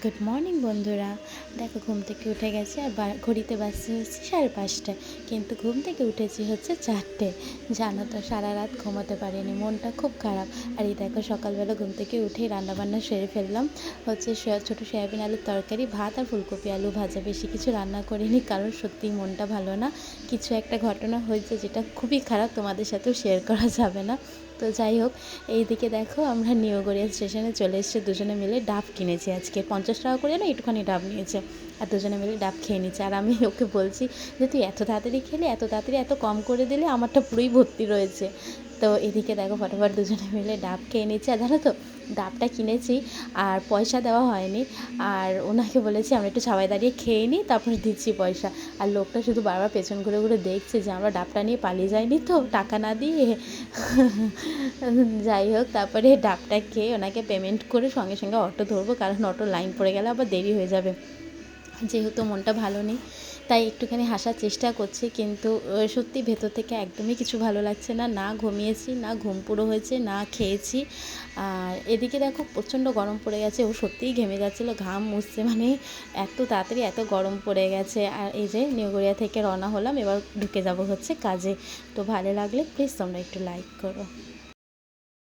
Good morning বন্ধুরা। দেখো ঘুম থেকে উঠে গেছে আর ঘড়িতে বাজছে হচ্ছে 5:30, কিন্তু ঘুম থেকে উঠেছি হচ্ছে 4টে। জানো তো সারা রাত ঘুমোতে পারিনি, মনটা খুব খারাপ। আর এই দেখো সকালবেলা ঘুম থেকে উঠেই রান্নাবান্না সেরে ফেললাম। হচ্ছে ছোটো সয়াবিন আলুর তরকারি, ভাত আর ফুলকপি আলু ভাজা। বেশি কিছু রান্না করিনি কারণ সত্যিই মনটা ভালো না। কিছু একটা ঘটনা হয়েছে যেটা খুবই খারাপ, তোমাদের সাথেও শেয়ার করা যাবে না। তো যাই হোক, এইদিকে দেখো আমরা নিউ গড়িয়া স্টেশনে চলে এসেছি। দুজনে মিলে ডাব কিনেছি, আজকে 50 টাকা করে না একটুখানি ডাব নিয়েছে। আর দুজনে মিলে ডাব খেয়ে নিচ্ছে। আর আমি ওকে বলছি যে তুই এত তাড়াতাড়ি খেলে, এত তাড়াতাড়ি এত কম করে দিলে, আমারটা পুরোই ভর্তি রয়েছে। তো এদিকে দেখো ফটাফট দুজনে মিলে ডাব খেয়ে নিচ্ছে। আর জানো তো ডাবটা কিনেছি আর পয়সা দেওয়া হয়নি। আর ওনাকে বলেছি আমরা একটু ছাওয়ায় দাঁড়িয়ে খেয়ে নিই, তারপরে দিচ্ছি পয়সা। আর লোকটা শুধু বারবার পেছন ঘুরে ঘুরে দেখছে যে আমরা ডাবটা নিয়ে পালিয়ে যাইনি তো টাকা না দিয়ে। যাই হোক, তারপরে ডাবটা খেয়ে ওনাকে পেমেন্ট করে সঙ্গে সঙ্গে অটো ধরবো, কারণ অটো লাইন পড়ে গেলে আবার দেরি হয়ে যাবে। যেহেতু মনটা ভালো নেই তাই একটুখানি হাসার চেষ্টা করছি, কিন্তু সত্যি ভেতর থেকে একদমই কিছু ভালো লাগছে না। না ঘুমিয়েছি, না ঘুম পুরো হয়েছে, না খেয়েছি। আর এদিকে দেখো প্রচণ্ড গরম পড়ে গেছে। ও সত্যিই ঘেমে যাচ্ছিলো, ঘাম মুছছে, মানে এত তাড়াতাড়ি এত গরম পড়ে গেছে। আর এই যে নিউ গড়িয়া থেকে রওনা হলাম, এবার ঢুকে যাব হচ্ছে কাজে। তো ভালো লাগলে প্লিজ তোমরা একটু লাইক করো।